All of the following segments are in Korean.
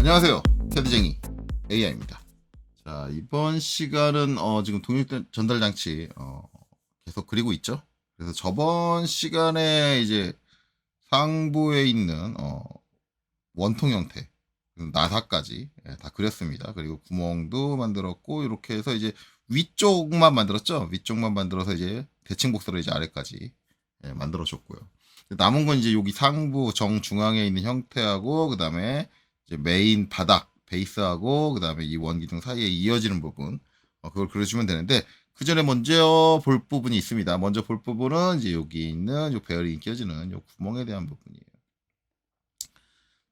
안녕하세요. 테드쟁이 AI입니다. 자, 이번 시간은 지금 동일 전달 장치 계속 그리고 있죠. 그래서 저번 시간에 이제 상부에 있는 원통 형태 나사까지 다 그렸습니다. 그리고 구멍도 만들었고 이렇게 해서 이제 위쪽만 만들었죠. 위쪽만 만들어서 이제 대칭 복사로 이제 아래까지 만들어 줬고요. 남은 건 이제 여기 상부 정중앙에 있는 형태하고 그 다음에 이제 메인 바닥 베이스하고 그 다음에 이 원기둥 사이에 이어지는 부분 그걸 그려주면 되는데 그 전에 먼저 볼 부분이 있습니다. 먼저 볼 부분은 이제 여기 있는 요 베어링이 껴지는 요 구멍에 대한 부분이에요.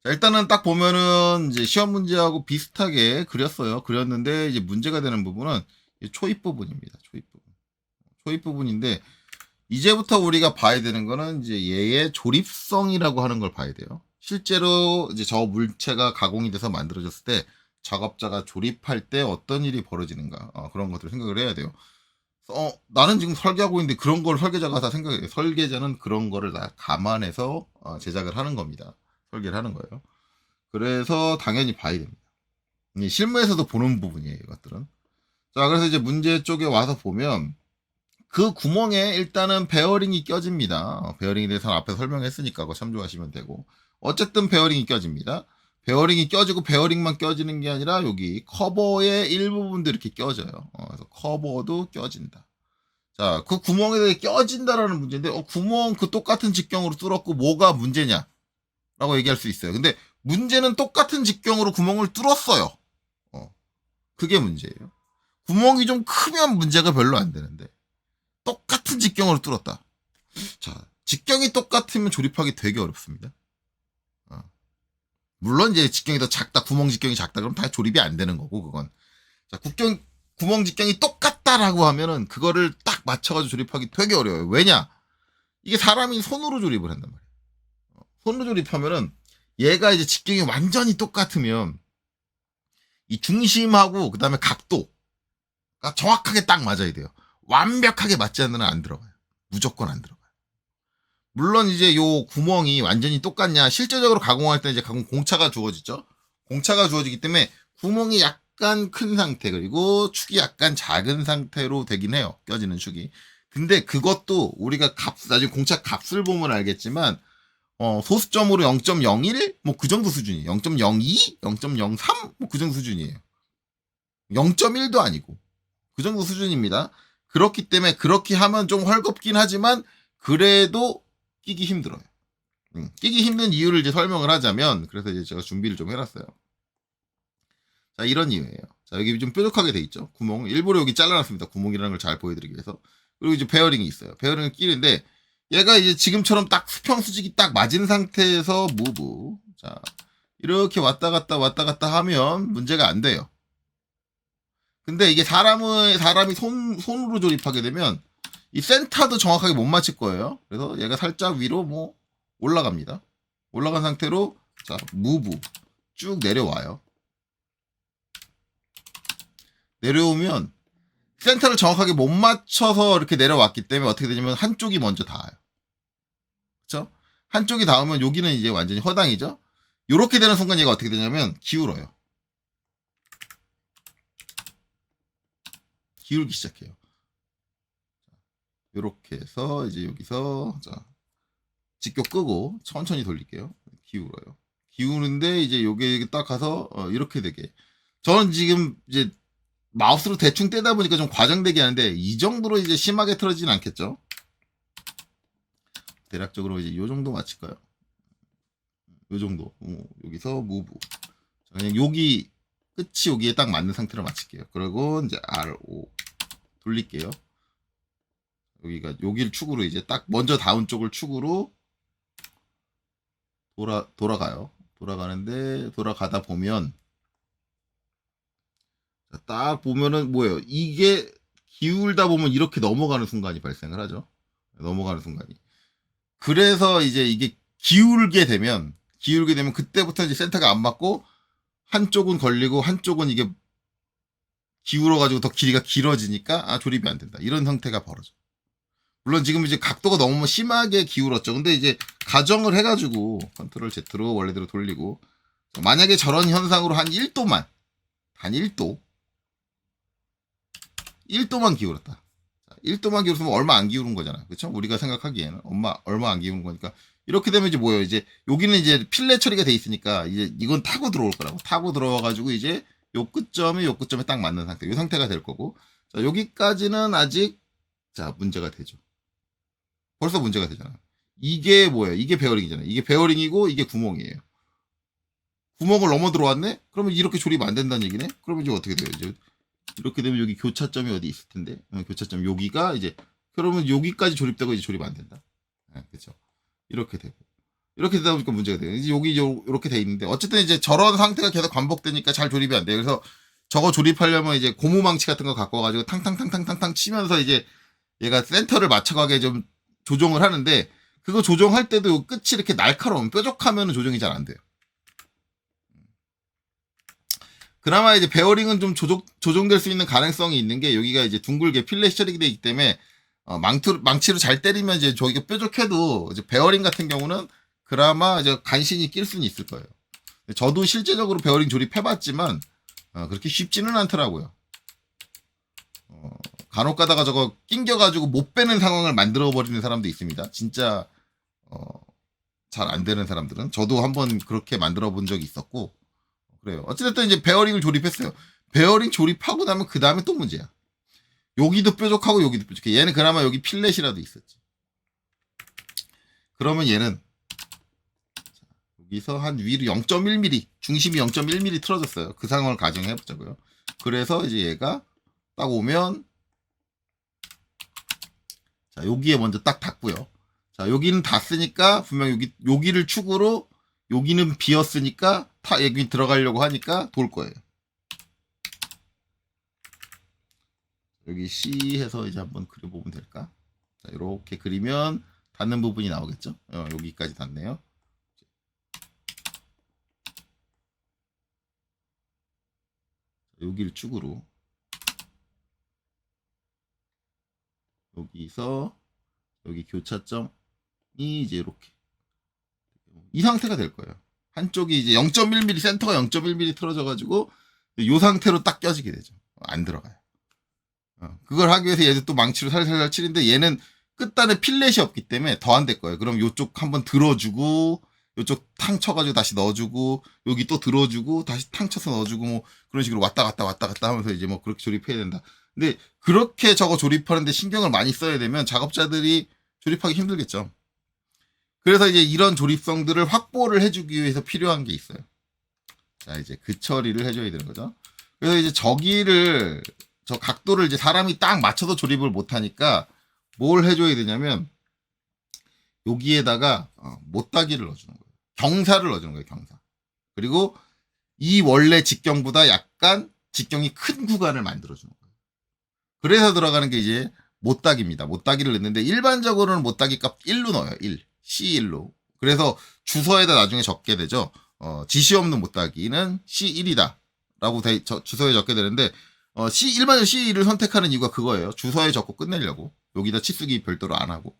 자, 일단은 딱 보면은 이제 시험 문제하고 비슷하게 그렸는데 이제 문제가 되는 부분은 초입 부분입니다. 초입 부분인데 이제부터 우리가 봐야 되는 거는 이제 얘의 조립성이라고 하는 걸 봐야 돼요. 실제로 이제 저 물체가 가공이 돼서 만들어졌을 때 작업자가 조립할 때 어떤 일이 벌어지는가 그런 것들을 생각을 해야 돼요. 나는 지금 설계하고 있는데 그런 걸 설계자가 다 생각해요. 설계자는 그런 거를 다 감안해서 제작을 하는 겁니다. 설계를 하는 거예요. 그래서 당연히 봐야 됩니다. 실무에서도 보는 부분이에요, 이것들은. 자, 그래서 이제 문제 쪽에 와서 보면 그 구멍에 일단은 베어링이 껴집니다. 베어링에 대해서는 앞에 설명했으니까 그거 참조하시면 되고. 어쨌든 베어링이 껴집니다. 베어링이 껴지고 베어링만 껴지는 게 아니라 여기 커버의 일부분도 이렇게 껴져요. 그래서 커버도 껴진다. 자, 그 구멍에 대해 껴진다라는 문제인데, 구멍 그 똑같은 직경으로 뚫었고 뭐가 문제냐? 라고 얘기할 수 있어요. 근데 문제는 똑같은 직경으로 구멍을 뚫었어요. 그게 문제예요. 구멍이 좀 크면 문제가 별로 안 되는데. 똑같은 직경으로 뚫었다. 자, 직경이 똑같으면 조립하기 되게 어렵습니다. 물론 이제 직경이 더 작다, 구멍 직경이 작다, 그럼 다 조립이 안 되는 거고, 그건. 자, 구멍 직경이 똑같다라고 하면은 그거를 딱 맞춰가지고 조립하기 되게 어려워요. 왜냐? 이게 사람이 손으로 조립을 한단 말이에요. 손으로 조립하면은 얘가 이제 직경이 완전히 똑같으면 이 중심하고 그 다음에 각도가 정확하게 딱 맞아야 돼요. 완벽하게 맞지 않는 한 안 들어가요. 무조건 안 들어가요. 물론 이제 요 구멍이 완전히 똑같냐, 실제적으로 가공할 때 이제 가공 공차가 주어지죠. 공차가 주어지기 때문에 구멍이 약간 큰 상태 그리고 축이 약간 작은 상태로 되긴 해요. 껴지는 축이. 근데 그것도 우리가 나중에 공차 값을 보면 알겠지만 소수점으로 0.01 뭐 그 정도 수준이에요. 0.02, 0.03 뭐 그 정도 수준이에요. 0.1도 아니고 그 정도 수준입니다. 그렇기 때문에 그렇게 하면 좀 헐겁긴 하지만 그래도 끼기 힘들어요. 끼기 힘든 이유를 이제 설명을 하자면 그래서 이제 제가 준비를 좀 해놨어요. 자, 이런 이유예요. 자, 여기 좀 뾰족하게 돼 있죠. 구멍 일부러 여기 잘라놨습니다. 구멍이라는 걸 잘 보여드리기 위해서. 그리고 이제 베어링이 있어요. 베어링을 끼는데 얘가 이제 지금처럼 딱 수평 수직이 딱 맞은 상태에서 무브. 자, 이렇게 왔다 갔다 하면 문제가 안 돼요. 근데 이게 사람이 손으로 조립하게 되면 이 센터도 정확하게 못 맞출 거예요. 그래서 얘가 살짝 위로 뭐 올라갑니다. 올라간 상태로 자, 무브 쭉 내려와요. 내려오면 센터를 정확하게 못 맞춰서 이렇게 내려왔기 때문에 어떻게 되냐면 한쪽이 먼저 닿아요. 그렇죠? 한쪽이 닿으면 여기는 이제 완전히 허당이죠. 이렇게 되는 순간 얘가 어떻게 되냐면 기울어요. 기울기 시작해요. 이렇게 해서 이제 여기서 자 직교 끄고 천천히 돌릴게요. 기울어요. 기우는데 이제 요게 딱 가서 이렇게 되게. 저는 지금 이제 마우스로 대충 떼다 보니까 좀 과장되게 하는데 이 정도로 이제 심하게 틀어지진 않겠죠. 대략적으로 이제 요 정도 맞힐까요? 요 정도. 여기서 무브. 그냥 여기 끝이 여기에 딱 맞는 상태로 맞힐게요. 그리고 이제 R5 돌릴게요. 여기를 축으로 이제 딱 먼저 닿은 쪽을 축으로 돌아가요. 돌아가는데 돌아가다 보면 딱 보면은 뭐예요? 이게 기울다 보면 이렇게 넘어가는 순간이 발생을 하죠. 넘어가는 순간이. 그래서 이제 이게 기울게 되면 그때부터 이제 센터가 안 맞고 한쪽은 걸리고 한쪽은 이게 기울어가지고 더 길이가 길어지니까 조립이 안 된다. 이런 형태가 벌어져. 물론 지금 이제 각도가 너무 심하게 기울었죠. 근데 이제 가정을 해가지고 컨트롤 Z로 원래대로 돌리고 만약에 저런 현상으로 한 1도만, 단 1도만 기울었다. 1도만 기울었으면 얼마 안 기울은 거잖아. 그쵸? 우리가 생각하기에는 얼마 안 기울은 거니까. 이렇게 되면 이제 뭐예요? 이제 여기는 이제 필레 처리가 돼 있으니까 이제 이건 타고 들어올 거라고. 타고 들어와가지고 이제 요 끝점에 딱 맞는 상태. 요 상태가 될 거고. 자, 여기까지는 아직 자, 문제가 되죠. 벌써 문제가 되잖아. 이게 뭐예요? 이게 베어링이잖아요. 이게 베어링이고 이게 구멍이에요. 구멍을 넘어 들어왔네? 그러면 이렇게 조립 안 된다는 얘기네? 그러면 이제 어떻게 돼요? 이제 이렇게 되면 여기 교차점이 어디 있을 텐데, 교차점 여기가 이제, 그러면 여기까지 조립되고 이제 조립 안 된다. 그렇죠. 이렇게 되고. 이렇게 되다 보니까 문제가 돼요. 이제 여기 이렇게 돼 있는데, 어쨌든 이제 저런 상태가 계속 반복되니까 잘 조립이 안 돼요. 그래서 저거 조립하려면 이제 고무망치 같은 거 갖고 와가지고 탕탕탕탕탕탕 치면서 이제 얘가 센터를 맞춰가게 좀 조종을 하는데, 그거 조종할 때도 끝이 이렇게 날카로운 뾰족하면 조정이 잘 안 돼요. 그나마 이제 베어링은 좀 조정될 수 있는 가능성이 있는 게 여기가 이제 둥글게 필렛이 처리되어 있기 때문에 망치로 잘 때리면 이제 저기가 뾰족해도 이제 베어링 같은 경우는 그나마 이제 간신히 낄 수는 있을 거예요. 저도 실제적으로 베어링 조립해봤지만 그렇게 쉽지는 않더라고요. 간혹 가다가 저거 낑겨가지고 못 빼는 상황을 만들어 버리는 사람도 있습니다. 진짜 잘 안 되는 사람들은. 저도 한번 그렇게 만들어 본 적이 있었고 그래요. 어쨌든 이제 베어링을 조립했어요. 베어링 조립하고 나면 그 다음에 또 문제야. 여기도 뾰족하고 여기도 뾰족해. 얘는 그나마 여기 필렛이라도 있었지. 그러면 얘는 여기서 한 위로 0.1mm, 중심이 0.1mm 틀어졌어요. 그 상황을 가정해 보자고요. 그래서 이제 얘가 딱 오면 자, 여기에 먼저 딱 닿고요. 자, 여기는 닿았으니까 분명 여기를 축으로 여기는 비었으니까 여기 들어가려고 하니까 돌 거예요. 여기 C 해서 이제 한번 그려보면 될까? 자, 이렇게 그리면 닿는 부분이 나오겠죠? 여기까지 닿네요. 여기를 축으로 여기서 여기 교차점이 이제 이렇게 이 상태가 될 거예요. 한쪽이 이제 0.1mm 센터가 0.1mm 틀어져가지고 이 상태로 딱 껴지게 되죠. 안 들어가요. 그걸 하기 위해서 얘도 또 망치로 살살살 치는데 얘는 끝단에 필렛이 없기 때문에 더 안 될 거예요. 그럼 요쪽 한번 들어주고 요쪽 탕 쳐가지고 다시 넣어주고 여기 또 들어주고 다시 탕 쳐서 넣어주고 뭐 그런 식으로 왔다 갔다 하면서 이제 뭐 그렇게 조립해야 된다. 근데 그렇게 저거 조립하는데 신경을 많이 써야 되면 작업자들이 조립하기 힘들겠죠. 그래서 이제 이런 조립성들을 확보를 해주기 위해서 필요한 게 있어요. 자, 이제 그 처리를 해줘야 되는 거죠. 그래서 이제 저 각도를 이제 사람이 딱 맞춰서 조립을 못하니까 뭘 해줘야 되냐면 여기에다가 못따기를 넣어주는 거예요. 경사를 넣어주는 거예요. 경사. 그리고 이 원래 직경보다 약간 직경이 큰 구간을 만들어주는 거예요. 그래서 들어가는 게 이제 못따기입니다. 못따기를 넣는데 일반적으로는 못따기 값 1로 넣어요. 1. C1로. 그래서 주소에다 나중에 적게 되죠. 지시 없는 못따기는 C1이다. 라고 주소에 적게 되는데 일반적으로 C1을 선택하는 이유가 그거예요. 주소에 적고 끝내려고. 여기다 치수기 별도로 안 하고.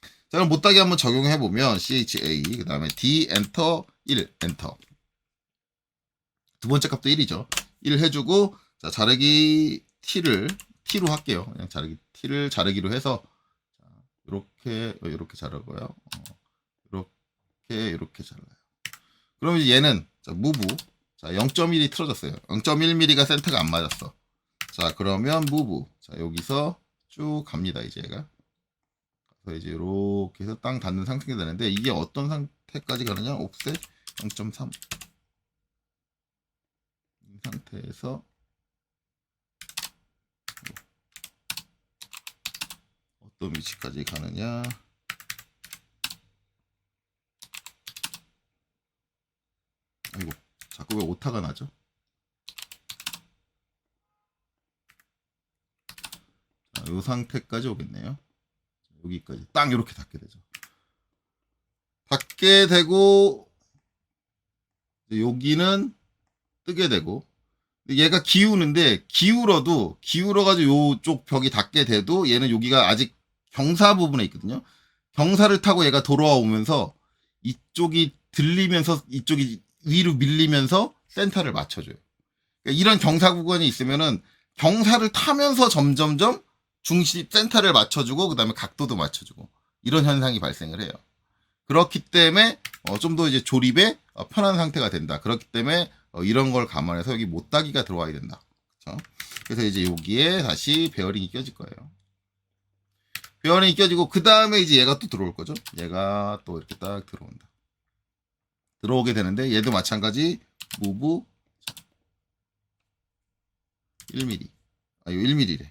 자, 그럼 못따기 한번 적용해 보면 CHA 그 다음에 D 엔터 1 엔터. 두 번째 값도 1이죠. 1 해주고 자, 자르기 T로 할게요. 그냥 자르기 T를 자르기로 해서 이렇게 자르고요. 이렇게 잘라요. 그럼 이제 얘는 자, 무브 자 0.1mm 틀어졌어요. 0.1mm가 센터가 안 맞았어. 자, 그러면 무브 자, 여기서 쭉 갑니다. 이제 얘가 그래서 이제 이렇게 해서 땅 닿는 상태가 되는데 이게 어떤 상태까지 가느냐? 옵셋 0.3 이 상태에서 어떤 위치까지 가느냐? 아이고, 자꾸 왜 오타가 나죠? 자, 이 상태까지 오겠네요. 여기까지 딱 이렇게 닿게 되죠. 닿게 되고 여기는 뜨게 되고 얘가 기우는데 기울어가지고 이쪽 벽이 닿게 돼도 얘는 여기가 아직 경사 부분에 있거든요. 경사를 타고 얘가 돌아오면서 이쪽이 들리면서 이쪽이 위로 밀리면서 센터를 맞춰줘요. 그러니까 이런 경사 구간이 있으면은 경사를 타면서 점점점 중심 센터를 맞춰주고 그다음에 각도도 맞춰주고 이런 현상이 발생을 해요. 그렇기 때문에 좀 더 이제 조립에 편한 상태가 된다. 그렇기 때문에 이런 걸 감안해서 여기 못따기가 들어와야 된다. 그렇죠? 그래서 이제 여기에 다시 베어링이 껴질 거예요. 베어링이 껴지고 그 다음에 이제 얘가 또 들어올 거죠. 얘가 또 이렇게 딱 들어온다. 들어오게 되는데 얘도 마찬가지 무브 1mm. 아 이거 1mm래.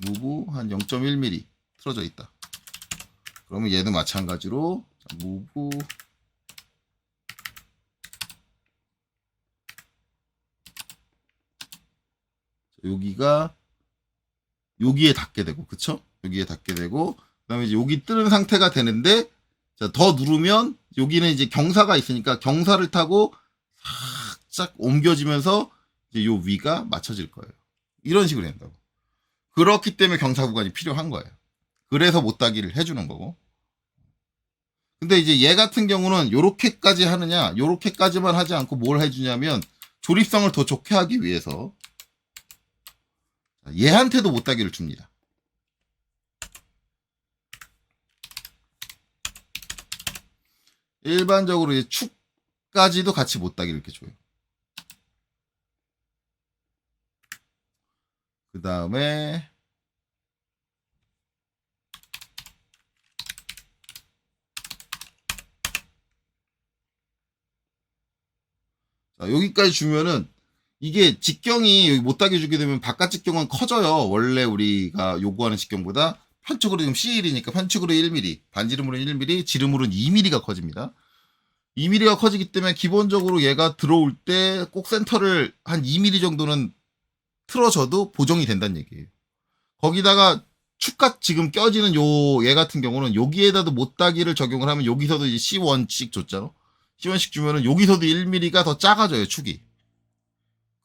무브 한 0.1mm 틀어져 있다. 그러면 얘도 마찬가지로 무브 여기가 여기에 닿게 되고 그쵸? 여기에 닿게 되고 그다음에 이제 여기 뜨는 상태가 되는데 자, 더 누르면 여기는 이제 경사가 있으니까 경사를 타고 살짝 옮겨지면서 이제 요 위가 맞춰질 거예요. 이런 식으로 된다고. 그렇기 때문에 경사 구간이 필요한 거예요. 그래서 못따기를 해주는 거고. 근데 이제 얘 같은 경우는 요렇게까지 하느냐 요렇게까지만 하지 않고 뭘 해주냐면 조립성을 더 좋게 하기 위해서 얘한테도 못따기를 줍니다. 일반적으로 이제 축까지도 같이 못따기를 이렇게 줘요. 그 다음에 여기까지 주면은 이게 직경이 여기 못따기 주게 되면 바깥 직경은 커져요. 원래 우리가 요구하는 직경보다 편축으로 지금 C1이니까 편축으로 1mm, 반지름으로는 1mm, 지름으로는 2mm가 커집니다. 2mm가 커지기 때문에 기본적으로 얘가 들어올 때 꼭 센터를 한 2mm 정도는 틀어져도 보정이 된다는 얘기예요. 거기다가 축각 지금 껴지는 요 얘 같은 경우는 여기에다도 못따기를 적용을 하면 여기서도 이제 C1씩 줬잖아. C1씩 주면은 여기서도 1mm가 더 작아져요, 축이.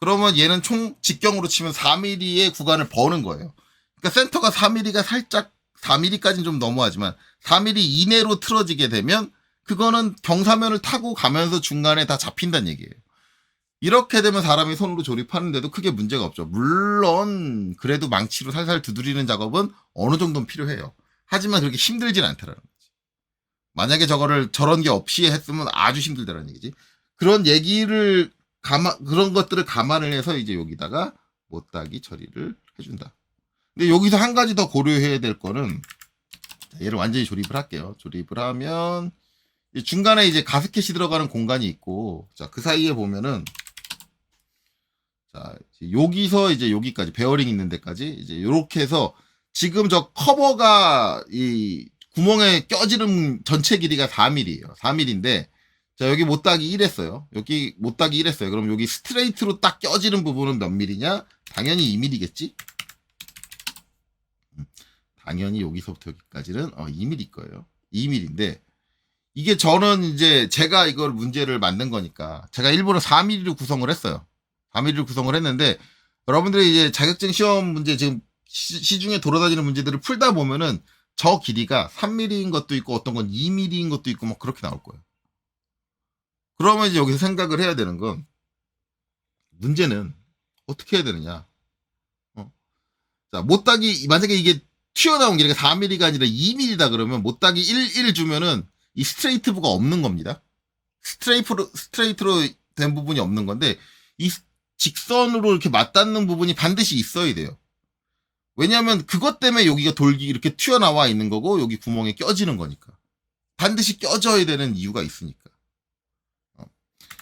그러면 얘는 총 직경으로 치면 4mm의 구간을 버는 거예요. 그러니까 센터가 4mm가 살짝 4mm까지는 좀 넘어가지만 4mm 이내로 틀어지게 되면 그거는 경사면을 타고 가면서 중간에 다 잡힌다는 얘기예요. 이렇게 되면 사람이 손으로 조립하는데도 크게 문제가 없죠. 물론 그래도 망치로 살살 두드리는 작업은 어느 정도는 필요해요. 하지만 그렇게 힘들진 않다라는 거지. 만약에 저거를 저런 게 없이 했으면 아주 힘들다라는 얘기지. 그런 얘기를 그런 것들을 감안을 해서 이제 여기다가 못따기 처리를 해준다. 근데 여기서 한 가지 더 고려해야 될 거는 얘를 완전히 조립을 할게요. 조립을 하면 중간에 이제 가스켓이 들어가는 공간이 있고 자, 그 사이에 보면은 자, 여기서 이제 여기까지 베어링 있는 데까지 이제 요렇게 해서 지금 저 커버가 이 구멍에 껴지는 전체 길이가 4mm예요. 4mm인데 자, 여기 못따기 1 했어요. 여기 못따기 1 했어요. 그럼 여기 스트레이트로 딱 껴지는 부분은 몇 mm냐? 당연히 2mm겠지? 당연히 여기서부터 여기까지는 2mm 거예요. 2mm인데 이게 저는 이제 제가 이걸 문제를 만든 거니까 제가 일부러 4mm로 구성을 했어요. 4mm로 구성을 했는데 여러분들이 이제 자격증 시험 문제 지금 시중에 돌아다니는 문제들을 풀다 보면은 저 길이가 3mm인 것도 있고 어떤 건 2mm인 것도 있고 막 그렇게 나올 거예요. 그러면 이제 여기서 생각을 해야 되는 건 문제는 어떻게 해야 되느냐. 자, 못따기 만약에 이게 튀어나온 길이가 4mm가 아니라 2mm다 그러면 못따기 1 주면은 이 스트레이트부가 없는 겁니다. 스트레이트로 된 부분이 없는 건데 이 직선으로 이렇게 맞닿는 부분이 반드시 있어야 돼요. 왜냐하면 그것 때문에 여기가 돌기 이렇게 튀어나와 있는 거고 여기 구멍에 껴지는 거니까. 반드시 껴져야 되는 이유가 있으니까.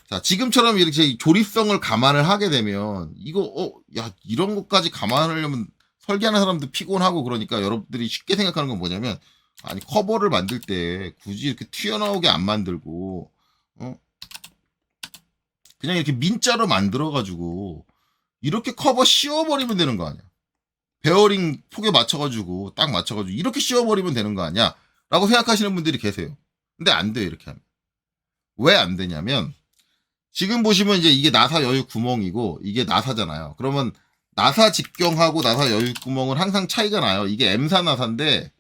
자, 지금처럼 이렇게 조립성을 감안을 하게 되면 이거 야 이런 것까지 감안하려면 설계하는 사람도 피곤하고 그러니까 여러분들이 쉽게 생각하는 건 뭐냐면 아니 커버를 만들 때 굳이 이렇게 튀어나오게 안 만들고 그냥 이렇게 민자로 만들어 가지고 이렇게 커버 씌워버리면 되는 거 아니야. 베어링 폭에 맞춰가지고 딱 맞춰가지고 이렇게 씌워버리면 되는 거 아니야 라고 생각하시는 분들이 계세요. 근데 안 돼요. 이렇게 하면. 왜 안 되냐면 지금 보시면 이제 이게 나사 여유 구멍이고 이게 나사잖아요. 그러면 나사 직경하고 나사 여유 구멍은 항상 차이가 나요. 이게 M사 나사인데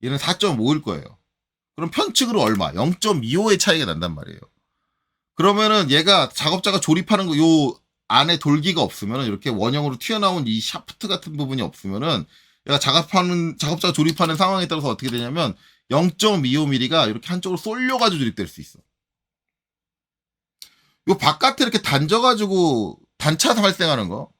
얘는 4.5일 거예요. 그럼 편측으로 얼마? 0.25의 차이가 난단 말이에요. 그러면은 얘가 작업자가 조립하는 거 요 안에 돌기가 없으면은 이렇게 원형으로 튀어나온 이 샤프트 같은 부분이 없으면은 얘가 작업자가 조립하는 상황에 따라서 어떻게 되냐면 0.25mm가 이렇게 한쪽으로 쏠려가지고 조립될 수 있어. 요 바깥에 이렇게 단져가지고 단차 발생하는 거,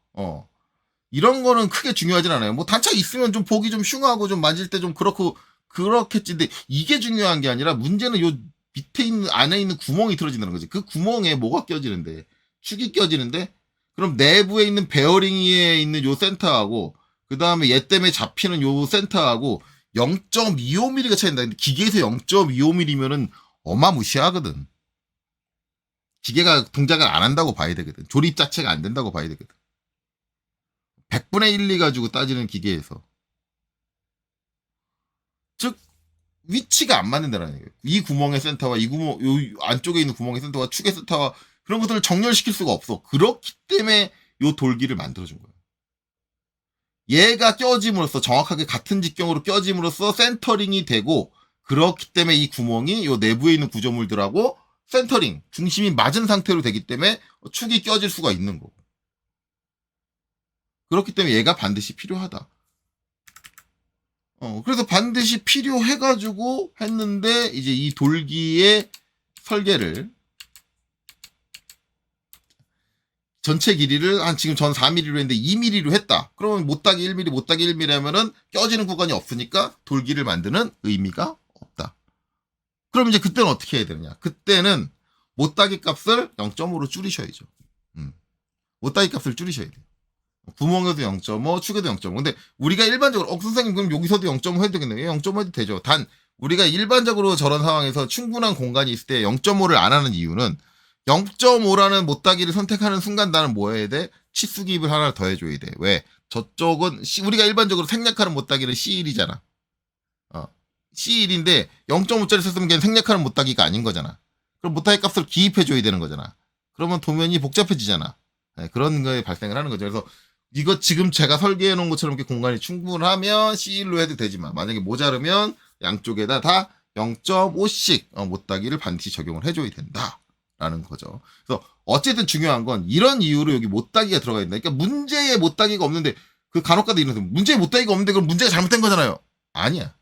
이런 거는 크게 중요하진 않아요. 뭐 단차 있으면 좀 보기 좀 흉하고 좀 만질 때 좀 그렇고 그렇겠지. 근데 이게 중요한 게 아니라 문제는 요 밑에 있는 안에 있는 구멍이 틀어진다는 거지. 그 구멍에 뭐가 껴지는데 축이 껴지는데 그럼 내부에 있는 베어링에 있는 요 센터하고 그 다음에 얘 때문에 잡히는 요 센터하고 0.25mm가 차이난다. 근데 기계에서 0.25mm면은 어마무시하거든. 기계가 동작을 안 한다고 봐야 되거든. 조립 자체가 안 된다고 봐야 되거든. 100분의 1, 2 가지고 따지는 기계에서. 즉, 위치가 안 맞는다는 얘기예요. 이 구멍의 센터와 이 구멍, 요 안쪽에 있는 구멍의 센터와 축의 센터와 그런 것들을 정렬시킬 수가 없어. 그렇기 때문에 요 돌기를 만들어준 거예요. 얘가 껴짐으로써 정확하게 같은 직경으로 껴짐으로써 센터링이 되고 그렇기 때문에 이 구멍이 요 내부에 있는 구조물들하고 센터링, 중심이 맞은 상태로 되기 때문에 축이 껴질 수가 있는 거고. 그렇기 때문에 얘가 반드시 필요하다. 그래서 반드시 필요해가지고 했는데, 이제 이 돌기의 설계를, 전체 길이를 지금 전 4mm로 했는데 2mm로 했다. 그러면 못따기 1mm, 못따기 1mm 하면은 껴지는 구간이 없으니까 돌기를 만드는 의미가 없다. 그럼 이제 그때는 어떻게 해야 되느냐? 그때는 못따기 값을 0.5로 줄이셔야죠. 못따기 값을 줄이셔야 돼요. 구멍에도 0.5, 축에도 0.5. 근데 우리가 일반적으로, 선생님, 그럼 여기서도 0.5 해도 되겠네요. 0.5 해도 되죠. 단, 우리가 일반적으로 저런 상황에서 충분한 공간이 있을 때 0.5를 안 하는 이유는 0.5라는 못따기를 선택하는 순간 나는 뭐 해야 돼? 치수 기입을 하나 더 해줘야 돼. 왜? 저쪽은, 우리가 일반적으로 생략하는 못따기는 C1이잖아. C1인데 0.5짜리 썼으면 그냥 생략하는 못따기가 아닌 거잖아. 그럼 못따기 값을 기입해줘야 되는 거잖아. 그러면 도면이 복잡해지잖아. 네, 그런 거에 발생을 하는 거죠. 그래서 이거 지금 제가 설계해 놓은 것처럼 이렇게 공간이 충분하면 C1로 해도 되지만 만약에 모자르면 양쪽에다 다 0.5씩 못따기를 반드시 적용을 해줘야 된다라는 거죠. 그래서 어쨌든 중요한 건 이런 이유로 여기 못따기가 들어가 있다. 그러니까 문제에 못따기가 없는데 그 간혹가다 이런 문제에 못따기가 없는데 그럼 문제가 잘못된 거잖아요. 아니야.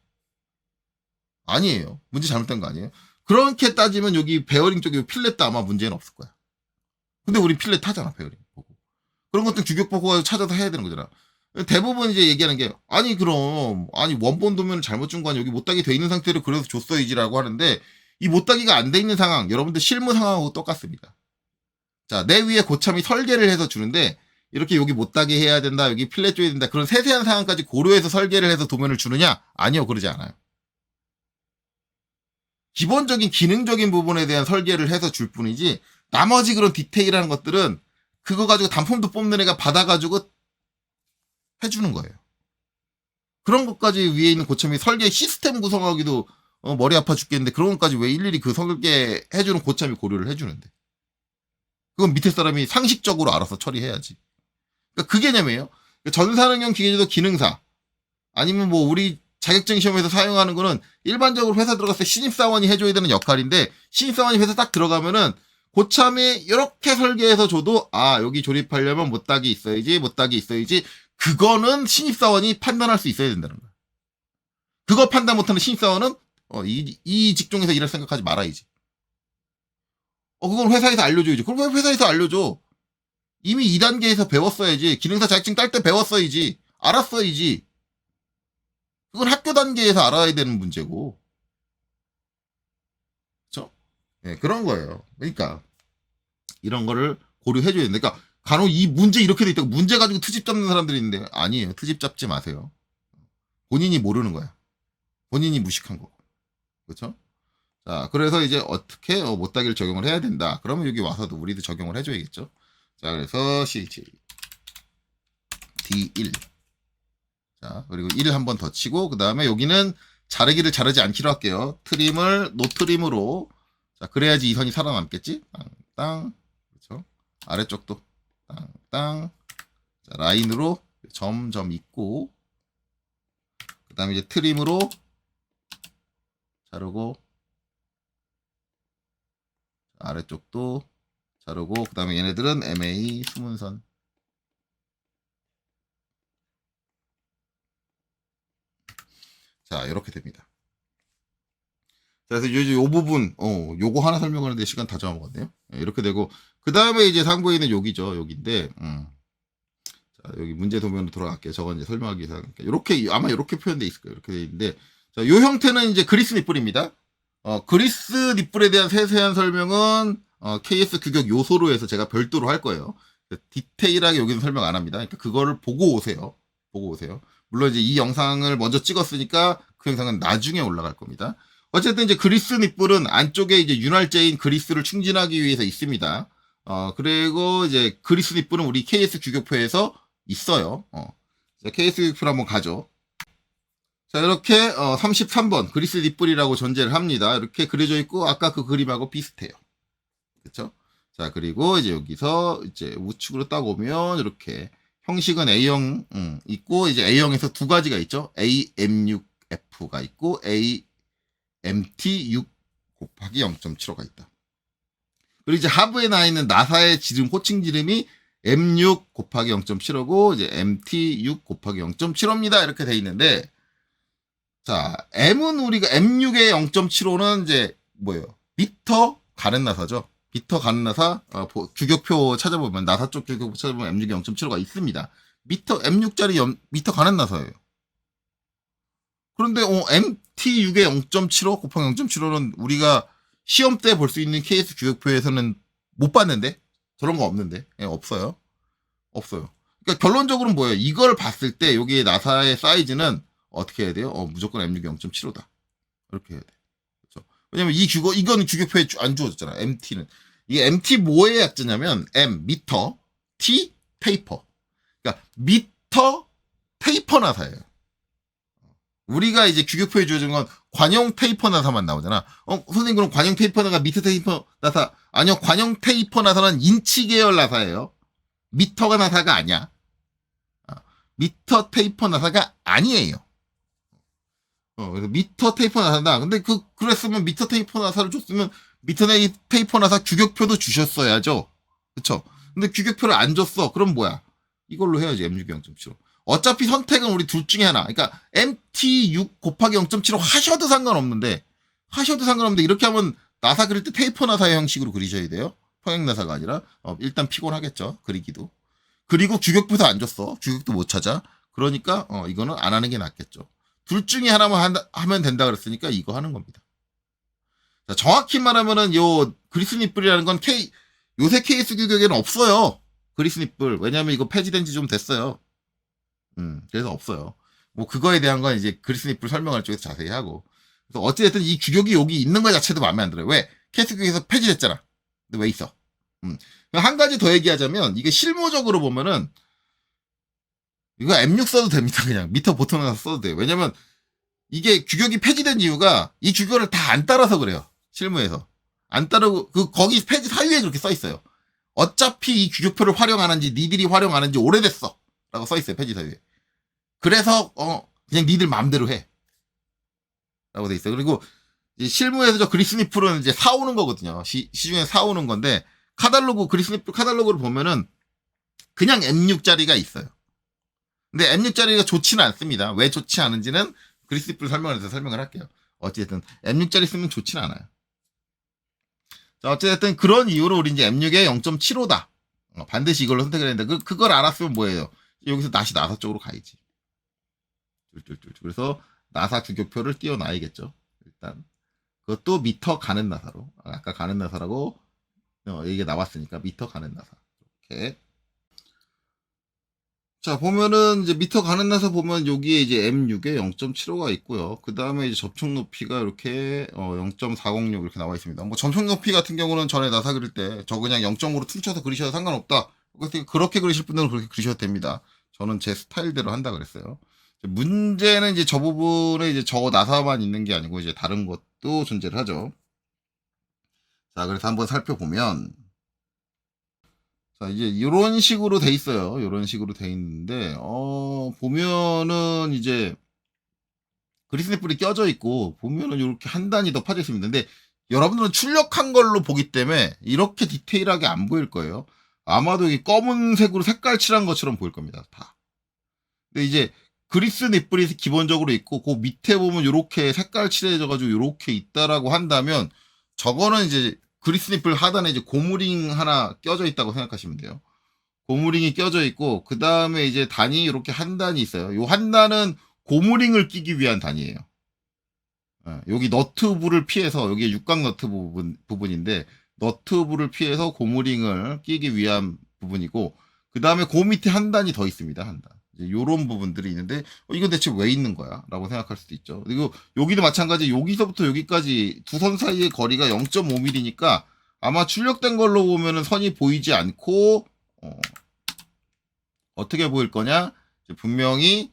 아니에요. 문제 잘못된 거 아니에요. 그렇게 따지면 여기 베어링 쪽에 필렛도 아마 문제는 없을 거야. 근데 우린 필렛 하잖아, 베어링 보고. 그런 것들 규격 보고 찾아서 해야 되는 거잖아. 대부분 이제 얘기하는 게 아니 그럼 아니 원본 도면을 잘못 준 거 아니야. 여기 못따기 돼 있는 상태로 그래서 줬어야지라고 하는데 이 못따기가 안 돼 있는 상황 여러분들 실무 상황하고 똑같습니다. 자, 내 위에 고참이 설계를 해서 주는데 이렇게 여기 못따기 해야 된다. 여기 필렛 줘야 된다. 그런 세세한 상황까지 고려해서 설계를 해서 도면을 주느냐? 아니요. 그러지 않아요. 기본적인 기능적인 부분에 대한 설계를 해서 줄 뿐이지 나머지 그런 디테일한 것들은 그거 가지고 단품도 뽑는 애가 받아가지고 해주는 거예요. 그런 것까지 위에 있는 고참이 설계 시스템 구성하기도 머리 아파 죽겠는데 그런 것까지 왜 일일이 그 설계 해주는 고참이 고려를 해주는데 그건 밑에 사람이 상식적으로 알아서 처리해야지. 그러니까 그 개념이에요. 전산응용 기계제도 기능사 아니면 뭐 우리 자격증 시험에서 사용하는 거는 일반적으로 회사 들어갔을 때 신입사원이 해줘야 되는 역할인데 신입사원이 회사 딱 들어가면은 고참이 이렇게 설계해서 줘도 여기 조립하려면 못따기 있어야지 못따기 있어야지 그거는 신입사원이 판단할 수 있어야 된다는 거야. 그거 판단 못하는 신입사원은 이 직종에서 일할 생각하지 말아야지. 그건 회사에서 알려줘야지. 그럼 왜 회사에서 알려줘? 이미 2단계에서 배웠어야지. 기능사 자격증 딸 때 배웠어야지. 알았어야지. 그건 학교 단계에서 알아야 되는 문제고. 그렇죠? 네, 그런 거예요. 그러니까 이런 거를 고려해줘야 된다. 그러니까 간혹 이 문제 이렇게 돼 있다고 문제 가지고 트집 잡는 사람들이 있는데 아니에요. 트집 잡지 마세요. 본인이 모르는 거야. 본인이 무식한 거고. 그렇죠? 자, 그래서 이제 어떻게 못따기를 적용을 해야 된다. 그러면 여기 와서도 우리도 적용을 해줘야겠죠. 자, 그래서 CH D1 자, 그리고 1 한 번 더 치고 그 다음에 여기는 자르기를 자르지 않기로 할게요. 트림을 노트림으로 자, 그래야지 이 선이 살아남겠지. 땅땅 그렇죠. 아래쪽도 땅땅 자, 라인으로 점점 있고 그 다음에 이제 트림으로 자르고 아래쪽도 자르고 그 다음에 얘네들은 MA 수문선. 자 이렇게 됩니다. 자, 그래서 요 부분 요거 하나 설명하는데 시간 다 잡아먹었네요. 이렇게 되고 그 다음에 이제 상부에 있는 여기죠. 여기인데 자, 여기 문제 도면으로 돌아갈게요. 저건 이제 설명하기 위해서 이렇게 아마 이렇게 표현돼 있을 거예요. 이렇게 돼 있는데 자, 요 형태는 이제 그리스 니뿔입니다. 그리스 니뿔에 대한 세세한 설명은 KS 규격 요소로 해서 제가 별도로 할 거예요. 디테일하게 여기는 설명 안 합니다. 그러니까 그거를 보고 오세요. 보고 오세요. 물론 이제 이 영상을 먼저 찍었으니까 그 영상은 나중에 올라갈 겁니다. 어쨌든 이제 그리스 니뿔은 안쪽에 이제 윤활제인 그리스를 충진하기 위해서 있습니다. 그리고 이제 그리스 니뿔은 우리 KS 규격표에서 있어요. 자, KS 규격표를 한번 가죠. 자, 이렇게 33번 그리스 니뿔이라고 전제를 합니다. 이렇게 그려져 있고 아까 그 그림하고 비슷해요. 그렇죠? 자, 그리고 이제 여기서 이제 우측으로 딱 오면 이렇게 형식은 A형 있고 이제 A형에서 두 가지가 있죠. AM6F가 있고 AMT6 곱하기 0.75가 있다. 그리고 이제 하부에 나 있는 나사의 지름 호칭 지름이 M6 곱하기 0.75고 이제 MT6 곱하기 0.75입니다. 이렇게 돼 있는데 자, M은 우리가 M6의 0.75는 이제 뭐예요? 미터 가는 나사죠. 미터 가는 나사 규격표 찾아보면 나사 쪽 규격표 찾아보면 M6의 0.75가 있습니다. 미터 M6짜리 미터 가는 나사예요. 그런데 MT6의 0.75 곱하기 0.75는 우리가 시험 때 볼 수 있는 KS 규격표에서는 못 봤는데 저런 거 없는데 없어요. 없어요. 그러니까 결론적으로는 뭐예요? 이걸 봤을 때 여기 나사의 사이즈는 어떻게 해야 돼요? 무조건 M6이 0.75다. 이렇게 해야 돼. 그렇죠? 왜냐면 이거는 규격표에 안 주어졌잖아. MT는. 이게 MT 뭐의 약자냐면 M 미터, T 테이퍼. 그러니까 미터 테이퍼 나사예요. 우리가 이제 규격표에 주어진 건 관형 테이퍼 나사만 나오잖아. 선생님 그럼 관형 테이퍼 나사가 미터 테이퍼 나사 아니요. 관형 테이퍼 나사는 인치 계열 나사예요. 미터가 나사가 아니야. 미터 테이퍼 나사가 아니에요. 그래서 미터 테이퍼 나사다. 근데 그랬으면 미터 테이퍼 나사를 줬으면 미터 테이퍼 나사 규격표도 주셨어야죠. 그쵸? 근데 규격표를 안 줬어. 그럼 뭐야? 이걸로 해야지. M6 0.75. 어차피 선택은 우리 둘 중에 하나. 그러니까 MT6 곱하기 0.75 하셔도 상관없는데 이렇게 하면 나사 그릴 때 테이퍼 나사의 형식으로 그리셔야 돼요. 평행 나사가 아니라 일단 피곤하겠죠. 그리기도. 그리고 규격표도 안 줬어. 규격도 못 찾아. 그러니까 이거는 안 하는 게 낫겠죠. 둘 중에 하나만 하면 된다 그랬으니까 이거 하는 겁니다. 자, 정확히 말하면은 요 그리스 니뿔이라는 건 요새 KS 규격에는 없어요. 그리스 니뿔. 왜냐면 이거 폐지된 지 좀 됐어요. 그래서 없어요. 뭐 그거에 대한 건 이제 그리스 니뿔 설명할 쪽에서 자세히 하고. 그래서 어찌됐든 이 규격이 여기 있는 것 자체도 마음에 안 들어요. 왜? KS 규격에서 폐지됐잖아. 근데 왜 있어? 한 가지 더 얘기하자면 이게 실무적으로 보면은 이거 M6 써도 됩니다. 그냥 미터 보통 나서 써도 돼요. 왜냐면 이게 규격이 폐지된 이유가 이 규격을 다 안 따라서 그래요. 실무에서. 안 따르고 거기 폐지 사유에 그렇게 써 있어요. 어차피 이 규격표를 활용하는지 니들이 활용하는지 오래됐어. 라고 써 있어요. 폐지 사유에. 그래서 그냥 니들 마음대로 해. 라고 돼 있어요. 그리고 실무에서 저 그리스 니뿔은 이제 사오는 거거든요. 시중에 사오는 건데 그리스 니뿔 카탈로그를 보면은 그냥 M6짜리가 있어요. 근데 M6짜리가 좋지는 않습니다. 왜 좋지 않은지는 그리스 니뿔 설명을 해서 설명을 할게요. 어쨌든 M6짜리 쓰면 좋지는 않아요. 자, 어쨌든 그런 이유로 우리 이제 M6에 0.75다. 반드시 이걸로 선택을 했는데 그걸 알았으면 뭐예요? 여기서 다시 나사 쪽으로 가야지. 그래서 나사 규격표를 띄워놔야겠죠. 일단 그것도 미터 가는 나사로. 아까 가는 나사라고 이게 나왔으니까 미터 가는 나사. 이렇게. 자, 보면은 이제 미터 가는 나사 보면 여기에 이제 M6에 0.75가 있고요. 그 다음에 이제 접촉 높이가 이렇게 0.406 이렇게 나와 있습니다. 뭐 접촉 높이 같은 경우는 전에 나사 그릴 때 저 그냥 0.5로 퉁쳐서 그리셔도 상관없다. 그렇게 그리실 분들은 그렇게 그리셔도 됩니다. 저는 제 스타일대로 한다 그랬어요. 문제는 이제 저 부분에 이제 저 나사만 있는 게 아니고 이제 다른 것도 존재를 하죠. 자, 그래서 한번 살펴보면 자, 이제 이런 식으로 돼 있어요. 이런 식으로 돼 있는데 보면은 이제 그리스 니뿔이 껴져 있고 보면은 이렇게 한 단이 더 파져 있습니다. 근데 여러분들은 출력한 걸로 보기 때문에 이렇게 디테일하게 안 보일 거예요. 아마도 이 검은색으로 색깔 칠한 것처럼 보일 겁니다. 다. 근데 이제 그리스 닛불이 기본적으로 있고 그 밑에 보면 이렇게 색깔 칠해져가지고 이렇게 있다라고 한다면 저거는 이제 그리스 닛불 하단에 이제 고무링 하나 껴져 있다고 생각하시면 돼요. 고무링이 껴져 있고 그 다음에 이제 단이 이렇게 한 단이 있어요. 요 한 단은 고무링을 끼기 위한 단이에요. 여기 너트부를 피해서 여기 육각 너트 부분인데 너트부를 피해서 고무링을 끼기 위한 부분이고 그 다음에 그 밑에 한 단이 더 있습니다. 한 단. 이제 요런 부분들이 있는데 이건 대체 왜 있는 거야? 라고 생각할 수도 있죠. 그리고 여기도 마찬가지 여기서부터 여기까지 두 선 사이의 거리가 0.5mm니까 아마 출력된 걸로 보면은 선이 보이지 않고 어떻게 보일 거냐? 분명히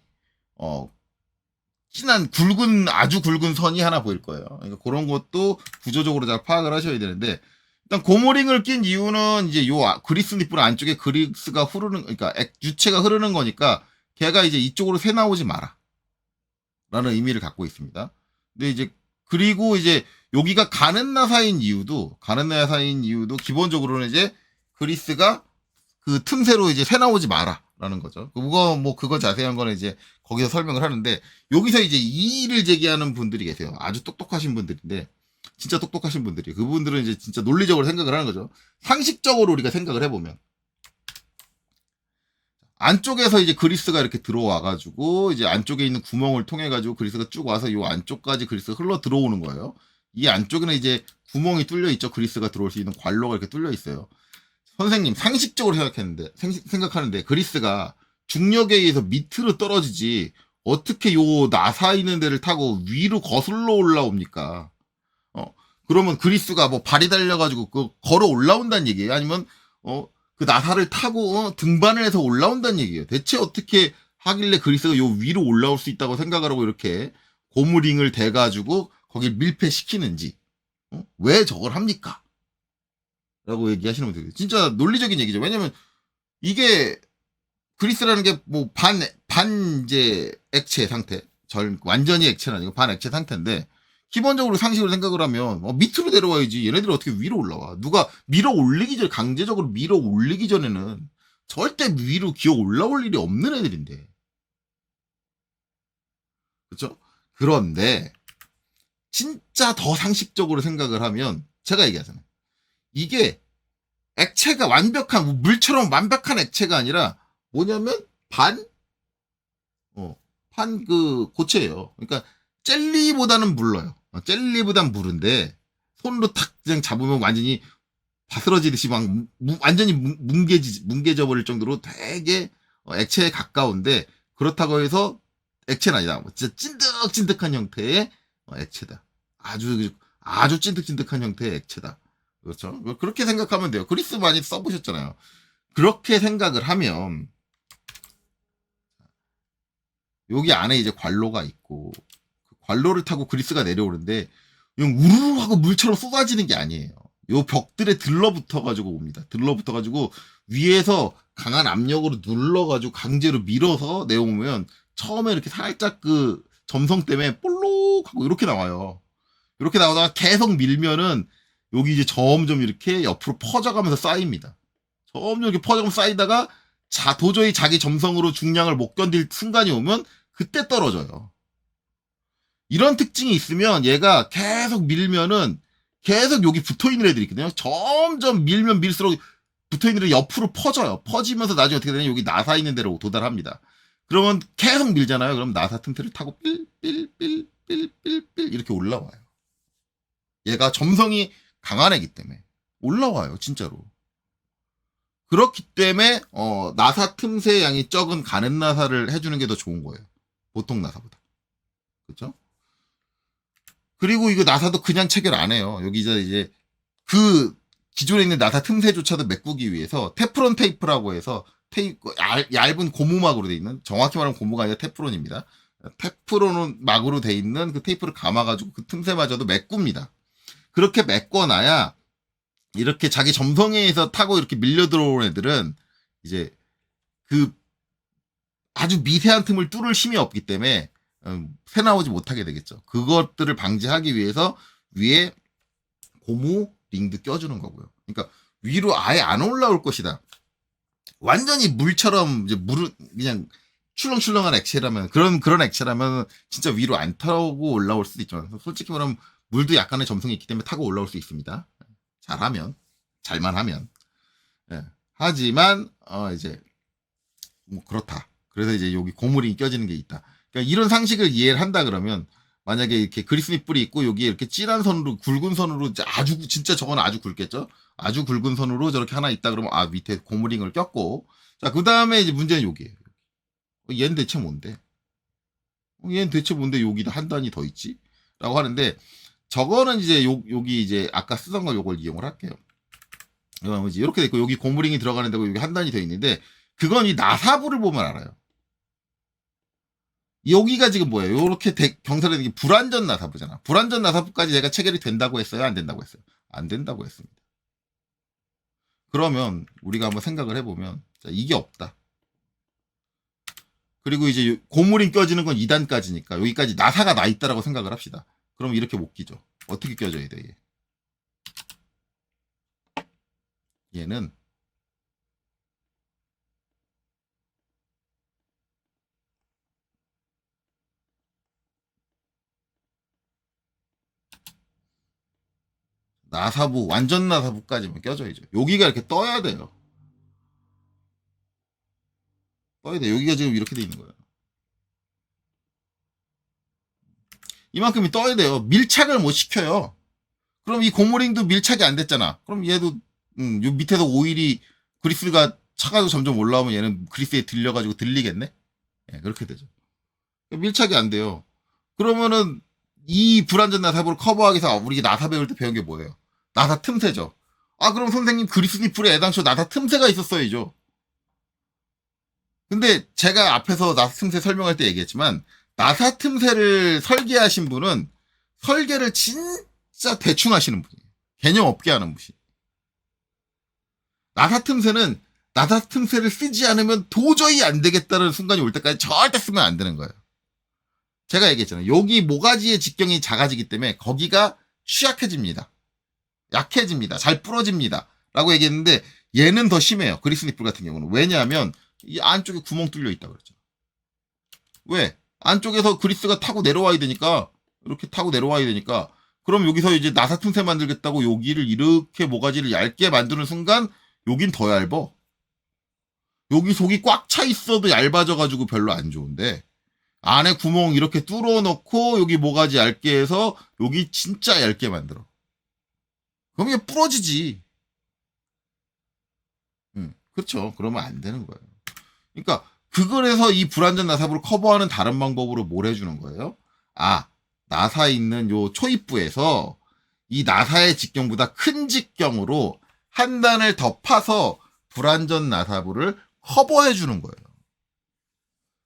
진한 굵은 아주 굵은 선이 하나 보일 거예요. 그러니까 그런 것도 구조적으로 잘 파악을 하셔야 되는데 일단 고무링을 낀 이유는 이제 요 그리스 닛불 안쪽에 그리스가 흐르는 그러니까 유체가 흐르는 거니까 걔가 이제 이쪽으로 새 나오지 마라 라는 의미를 갖고 있습니다. 근데 이제 그리고 이제 여기가 가는 나사인 이유도 기본적으로는 이제 그리스가 그 틈새로 이제 새 나오지 마라 라는 거죠. 그거 자세한 거는 이제 거기서 설명을 하는데 여기서 이제 이의를 제기하는 분들이 계세요. 아주 똑똑하신 분들인데 진짜 똑똑하신 분들이 그분들은 이제 진짜 논리적으로 생각을 하는 거죠. 상식적으로 우리가 생각을 해보면 안쪽에서 이제 그리스가 이렇게 들어와가지고 이제 안쪽에 있는 구멍을 통해가지고 그리스가 쭉 와서 요 안쪽까지 그리스가 흘러 들어오는 거예요. 이 안쪽에는 이제 구멍이 뚫려 있죠. 그리스가 들어올 수 있는 관로가 이렇게 뚫려 있어요. 선생님 상식적으로 생각하는데 그리스가 중력에 의해서 밑으로 떨어지지 어떻게 요 나사 있는 데를 타고 위로 거슬러 올라옵니까? 그러면 그리스가 뭐 발이 달려가지고 걸어 올라온다는 얘기예요? 아니면 그 나사를 타고 등반을 해서 올라온다는 얘기예요? 대체 어떻게 하길래 그리스가 요 위로 올라올 수 있다고 생각을 하고 이렇게 고무링을 대가지고 거길 밀폐시키는지 왜 저걸 합니까? 라고 얘기하시는 분들 진짜 논리적인 얘기죠. 왜냐면 이게 그리스라는 게 뭐 반 이제 액체 상태, 완전히 액체는 아니고 반 액체 상태인데 기본적으로 상식으로 생각을 하면 밑으로 내려와야지 얘네들이 어떻게 위로 올라와? 누가 밀어 올리기 전에 강제적으로 밀어 올리기 전에는 절대 위로 기어 올라올 일이 없는 애들인데 그렇죠? 그런데 진짜 더 상식적으로 생각을 하면 제가 얘기하잖아요. 이게 액체가 완벽한 물처럼 완벽한 액체가 아니라 뭐냐면 반 그 고체예요. 그러니까 젤리보다는 물러요. 젤리보단 물인데 손으로 탁 그냥 잡으면 완전히 바스러지듯이 막 완전히 뭉개져 버릴 정도로 되게 액체에 가까운데 그렇다고 해서 액체는 아니다. 진짜 찐득찐득한 형태의 액체다. 아주 찐득찐득한 형태의 액체다. 그렇죠? 그렇게 생각하면 돼요. 그리스 많이 써보셨잖아요. 그렇게 생각을 하면 여기 안에 이제 관로가 있고 그 관로를 타고 그리스가 내려오는데 그냥 우르르 하고 물처럼 쏟아지는 게 아니에요. 요 벽들에 들러붙어가지고 옵니다. 들러붙어가지고 위에서 강한 압력으로 눌러가지고 강제로 밀어서 내오면 처음에 이렇게 살짝 그 점성 때문에 볼록 하고 이렇게 나와요. 이렇게 나오다가 계속 밀면은 여기 이제 점점 이렇게 옆으로 퍼져가면서 쌓입니다. 점점 이렇게 퍼져가면서 쌓이다가 도저히 자기 점성으로 중량을 못 견딜 순간이 오면 그때 떨어져요. 이런 특징이 있으면 얘가 계속 밀면은 계속 여기 붙어있는 애들이 있거든요. 점점 밀면 밀수록 붙어있는 애들이 옆으로 퍼져요. 퍼지면서 나중에 어떻게 되냐 여기 나사 있는 데로 도달합니다. 그러면 계속 밀잖아요. 그럼 나사 틈새를 타고 삘삘삘삘삘 이렇게 올라와요. 얘가 점성이 강한 애기 때문에 올라와요. 진짜로. 그렇기 때문에 나사 틈새 양이 적은 가는 나사를 해주는 게 더 좋은 거예요. 보통 나사보다. 그렇죠? 그리고 이거 나사도 그냥 체결 안 해요. 여기 이제 그 기존에 있는 나사 틈새조차도 메꾸기 위해서 테프론 테이프라고 해서 얇은 고무막으로 돼 있는 정확히 말하면 고무가 아니라 테프론입니다. 테프론 막으로 돼 있는 그 테이프를 감아가지고 그 틈새마저도 메꿉니다. 그렇게 메꿔놔야 이렇게 자기 점성에 의해서 타고 이렇게 밀려 들어온 애들은 이제 그 아주 미세한 틈을 뚫을 힘이 없기 때문에 새 나오지 못하게 되겠죠. 그것들을 방지하기 위해서 위에 고무 링도 껴주는 거고요. 그러니까 위로 아예 안 올라올 것이다. 완전히 물처럼 이제 물은 그냥 출렁출렁한 액체라면 그런 액체라면 진짜 위로 안 타고 올라올 수도 있지만 솔직히 말하면 물도 약간의 점성이 있기 때문에 타고 올라올 수 있습니다. 잘만 하면. 예. 하지만 이제 뭐 그렇다. 그래서 이제 여기 고무링이 껴지는 게 있다. 그러니까 이런 상식을 이해를 한다 그러면 만약에 이렇게 그리스니 뿔이 있고 여기에 이렇게 진한 선으로 굵은 선으로 아주 진짜 저건 아주 굵겠죠. 아주 굵은 선으로 저렇게 하나 있다 그러면 밑에 고무링을 꼈고 자 그다음에 이제 문제는 여기에요. 얘는 대체 뭔데? 얘는 대체 뭔데 여기다 한 단이 더 있지? 라고 하는데 저거는 이제 여기 이제 아까 쓰던 걸 요걸 이용을 할게요. 이렇게 됐고 여기 고무링이 들어가는 데고 여기 한 단이 더 있는데 그건 이 나사부를 보면 알아요. 여기가 지금 뭐예요? 이렇게 경사를 되는 게 불완전 나사부잖아. 불완전 나사부까지 제가 체결이 된다고 했어요? 안 된다고 했어요? 안 된다고 했습니다. 그러면 우리가 한번 생각을 해보면 자, 이게 없다. 그리고 이제 고무링 껴지는 건 2단까지니까 여기까지 나사가 나 있다라고 생각을 합시다. 그럼 이렇게 못 끼죠. 어떻게 껴져야 돼? 얘는 나사부 완전 나사부까지만 껴져야죠. 여기가 이렇게 떠야 돼요. 떠야 돼. 여기가 지금 이렇게 돼 있는 거예요. 이만큼이 떠야 돼요. 밀착을 못 시켜요. 그럼 이 고무링도 밀착이 안 됐잖아. 그럼 얘도 요 밑에서 오일이 그리스가 차가지고 점점 올라오면 얘는 그리스에 들려가지고 들리겠네? 예, 그렇게 되죠. 밀착이 안 돼요. 그러면은 이 불완전 나사부를 커버하기 위해서 우리 나사 배울 때 배운 게 뭐예요? 나사 틈새죠. 그럼 선생님 그리스니플에 애당초 나사 틈새가 있었어야죠. 근데 제가 앞에서 나사 틈새 설명할 때 얘기했지만 나사 틈새를 설계하신 분은 설계를 진짜 대충 하시는 분이에요. 개념 없게 하는 분이. 나사 틈새는 나사 틈새를 쓰지 않으면 도저히 안 되겠다는 순간이 올 때까지 절대 쓰면 안 되는 거예요. 제가 얘기했잖아요. 여기 모가지의 직경이 작아지기 때문에 거기가 취약해집니다. 약해집니다. 잘 부러집니다. 라고 얘기했는데 얘는 더 심해요. 그리스니플 같은 경우는. 왜냐하면 이 안쪽에 구멍 뚫려 있다고 그랬죠. 왜? 안쪽에서 그리스가 타고 내려와야 되니까 이렇게 타고 내려와야 되니까 그럼 여기서 이제 나사 틈새 만들겠다고 여기를 이렇게 모가지를 얇게 만드는 순간 여긴 더 얇어. 여기 속이 꽉 차 있어도 얇아져가지고 별로 안 좋은데 안에 구멍 이렇게 뚫어 놓고 여기 모가지 얇게 해서 여기 진짜 얇게 만들어. 그럼 이게 부러지지. 그렇죠. 그러면 안 되는 거예요. 그러니까 그걸해서 이 불완전 나사부를 커버하는 다른 방법으로 뭘 해주는 거예요? 나사 있는 요 초입부에서 이 나사의 직경보다 큰 직경으로 한 단을 더 파서 불완전 나사부를 커버해 주는 거예요.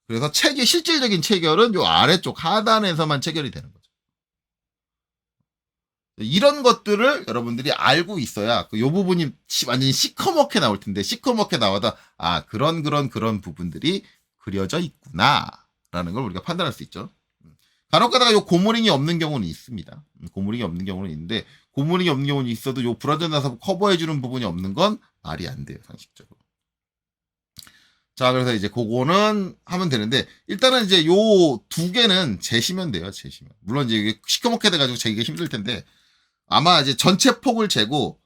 그래서 실질적인 체결은 요 아래쪽 하단에서만 체결이 되는 거죠. 이런 것들을 여러분들이 알고 있어야 요 부분이 완전히 시커멓게 나올 텐데 시커멓게 나와도 그런 부분들이 그려져 있구나라는 걸 우리가 판단할 수 있죠. 간혹 가다가 요 고무링이 없는 경우는 있습니다. 고무링이 없는 경우는 있는데 고무링이 없는 경우는 있어도 요 불완전 나사부 커버해주는 부분이 없는 건 말이 안 돼요. 상식적으로. 자, 그래서 이제 그거는 하면 되는데, 일단은 이제 요 두 개는 재시면 돼요, 재시면. 물론 이제 이게 시커멓게 돼가지고 재기가 힘들 텐데, 아마 이제 전체 폭을 재고,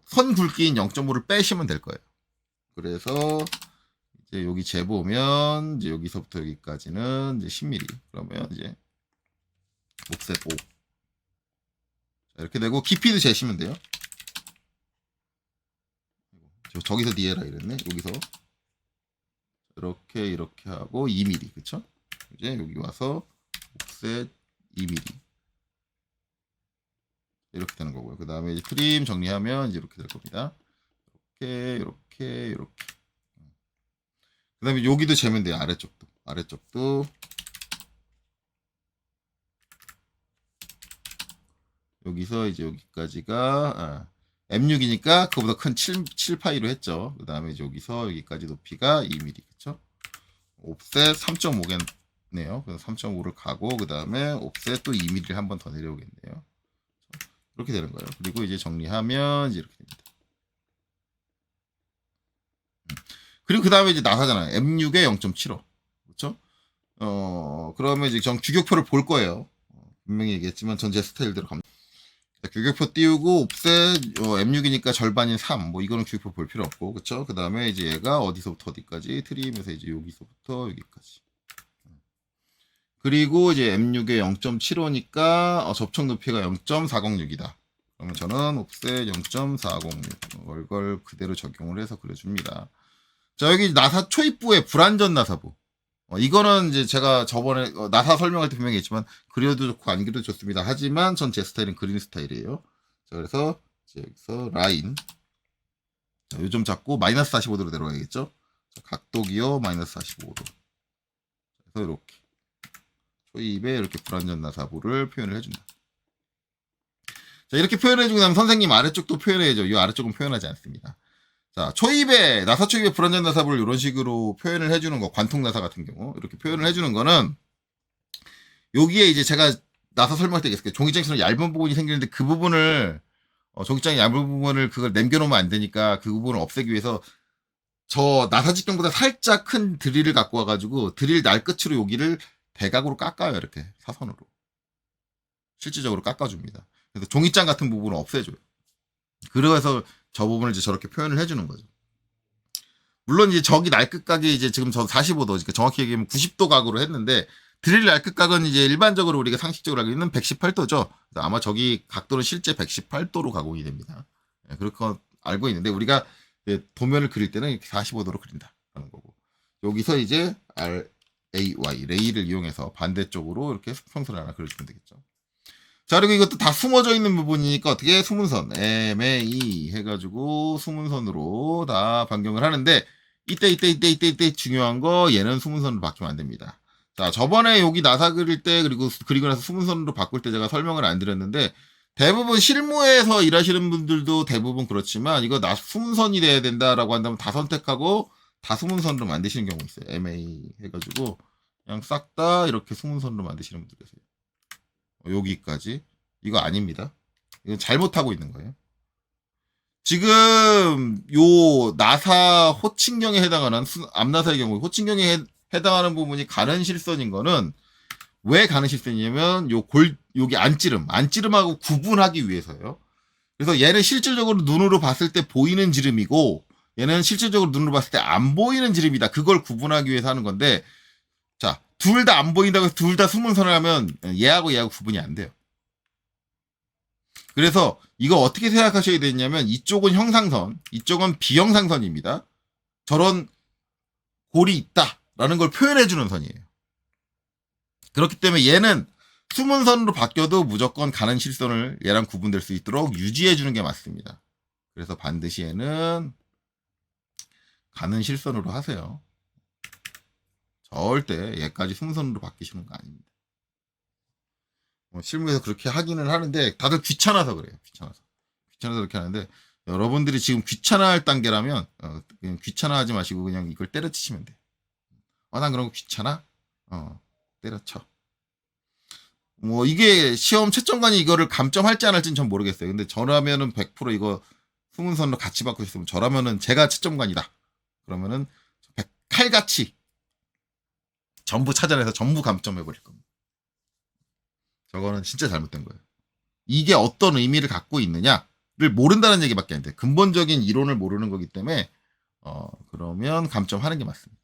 선 굵기인 0.5를 빼시면 될 거예요. 그래서, 이제 여기 재보면, 이제 여기서부터 여기까지는 이제 10mm. 그러면 이제, 옵셋 5. 자, 이렇게 되고, 깊이도 재시면 돼요. 저기서 니에라 이랬네, 여기서. 이렇게 하고 2mm 그쵸? 이제 여기 와서 옵셋 2mm 이렇게 되는 거고요. 그 다음에 트림 정리하면 이제 이렇게 될 겁니다. 이렇게 그 다음에 여기도 재면 돼요. 아래쪽도 여기서 이제 여기까지가 M6이니까 그거보다 큰 7파이로 했죠. 그 다음에 여기서 여기까지 높이가 2mm 그쵸? 옵셋 3.5겠네요. 그래서 3.5를 가고 그 다음에 옵셋 또 2mm를 한 번 더 내려오겠네요. 이렇게 되는 거예요. 그리고 이제 정리하면 이제 이렇게 됩니다. 그리고 그 다음에 이제 나사잖아요. M6에 0.75. 그렇죠? 그러면 이제 전 규격표를 볼 거예요. 분명히 얘기했지만 전 제 스타일대로 갑니다. 규격표 띄우고 옵셋 M6이니까 절반인 3. 뭐 이거는 규격표 볼 필요 없고, 그렇죠? 그 다음에 이제 얘가 어디서부터 어디까지 트림에서 이제 여기서부터 여기까지. 그리고 이제 M6에 0.75니까 접촉 높이가 0.406이다. 그러면 저는 옵셋 0.406 이걸 그대로 적용을 해서 그려줍니다. 자, 여기 나사 초입부에 불완전 나사부. 이거는 이제 제가 저번에 나사 설명할 때 분명히 했지만 그려도 좋고 안 그려도 좋습니다. 하지만 전 제 스타일은 그린 스타일이에요. 자, 그래서 이제 여기서 라인 요점 잡고 마이너스 45도로 내려가야겠죠. 자, 각도 기호 마이너스 45도. 그래서 이렇게 초입에 이렇게 불완전 나사부를 표현을 해준다. 자, 이렇게 표현해주고 나면 선생님 아래쪽도 표현해야죠. 이 아래쪽은 표현하지 않습니다. 자, 초입에, 나사 초입에 불완전 나사부를 이런 식으로 표현을 해주는 거, 관통 나사 같은 경우, 이렇게 표현을 해주는 거는, 여기에 이제 제가 나사 설명할 때 얘기했어요. 종이장처럼 얇은 부분이 생기는데 그 부분을, 종이장의 얇은 부분을 그걸 남겨놓으면 안 되니까 그 부분을 없애기 위해서 저 나사 직경보다 살짝 큰 드릴을 갖고 와가지고 드릴 날 끝으로 여기를 대각으로 깎아요. 이렇게 사선으로. 실질적으로 깎아줍니다. 그래서 종이장 같은 부분을 없애줘요. 그래서 저 부분을 이제 저렇게 표현을 해주는 거죠. 물론 이제 저기 날끝각이 이제 지금 저 45도, 그러니까 정확히 얘기하면 90도 각으로 했는데 드릴 날끝각은 이제 일반적으로 우리가 상식적으로 알고 있는 118도죠. 아마 저기 각도는 실제 118도로 가공이 됩니다. 그렇게 알고 있는데 우리가 도면을 그릴 때는 이렇게 45도로 그린다라는 거고 여기서 이제 RAY 레이를 이용해서 반대쪽으로 이렇게 수평선을 하나 그려주면 되겠죠. 자, 그리고 이것도 다 숨어져 있는 부분이니까 어떻게 수문선, MA 해가지고 수문선으로 다 변경을 하는데, 이때 중요한 거, 얘는 수문선으로 바뀌면 안 됩니다. 자, 저번에 여기 나사 그릴 때, 그리고 나서 수문선으로 바꿀 때 제가 설명을 안 드렸는데, 대부분 실무에서 일하시는 분들도 대부분 그렇지만, 이거 수문선이 돼야 된다라고 한다면 다 선택하고, 다 수문선으로 만드시는 경우 있어요. MA 해가지고, 그냥 싹 다 이렇게 수문선으로 만드시는 분들 계세요. 여기까지. 이거 아닙니다. 이건 잘못하고 있는 거예요. 지금 요 나사 호칭경에 해당하는 앞나사의 경우 호칭경에 해당하는 부분이 가는 실선인 거는 왜 가는 실선이냐면 여기 안찌름하고 구분하기 위해서요. 그래서 얘는 실질적으로 눈으로 봤을 때 보이는 지름이고 얘는 실질적으로 눈으로 봤을 때 안 보이는 지름이다. 그걸 구분하기 위해서 하는 건데 자, 둘 다 안 보인다고 해서 둘 다 수문선을 하면 얘하고 구분이 안 돼요. 그래서 이거 어떻게 생각하셔야 되냐면 이쪽은 형상선, 이쪽은 비형상선입니다. 저런 골이 있다라는 걸 표현해주는 선이에요. 그렇기 때문에 얘는 수문선으로 바뀌어도 무조건 가는 실선을 얘랑 구분될 수 있도록 유지해주는 게 맞습니다. 그래서 반드시 얘는 가는 실선으로 하세요. 절대 얘까지 수문선으로 바뀌시는 거 아닙니다. 실무에서 그렇게 하기는 하는데 다들 귀찮아서 그래요. 귀찮아서 그렇게 하는데 여러분들이 지금 귀찮아할 단계라면 그냥 귀찮아하지 마시고 그냥 이걸 때려치시면 돼. 난 그런 거 귀찮아? 때려쳐. 뭐 이게 시험 채점관이 이거를 감점할지 안 할지는 전 모르겠어요. 근데 저라면은 100% 이거 수문선으로 같이 받고 있으면 저라면은 제가 채점관이다. 그러면은 칼같이 전부 찾아내서 전부 감점해버릴 겁니다. 저거는 진짜 잘못된 거예요. 이게 어떤 의미를 갖고 있느냐를 모른다는 얘기밖에 안 돼. 근본적인 이론을 모르는 거기 때문에 그러면 감점하는 게 맞습니다.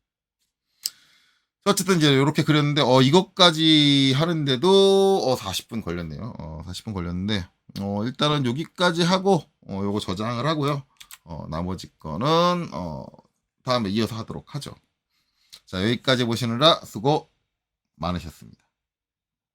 어쨌든 이제 이렇게 그렸는데 이것까지 하는데도 40분 걸렸네요. 40분 걸렸는데 일단은 여기까지 하고 요거 저장을 하고요. 나머지 거는 다음에 이어서 하도록 하죠. 자, 여기까지 보시느라 수고 많으셨습니다.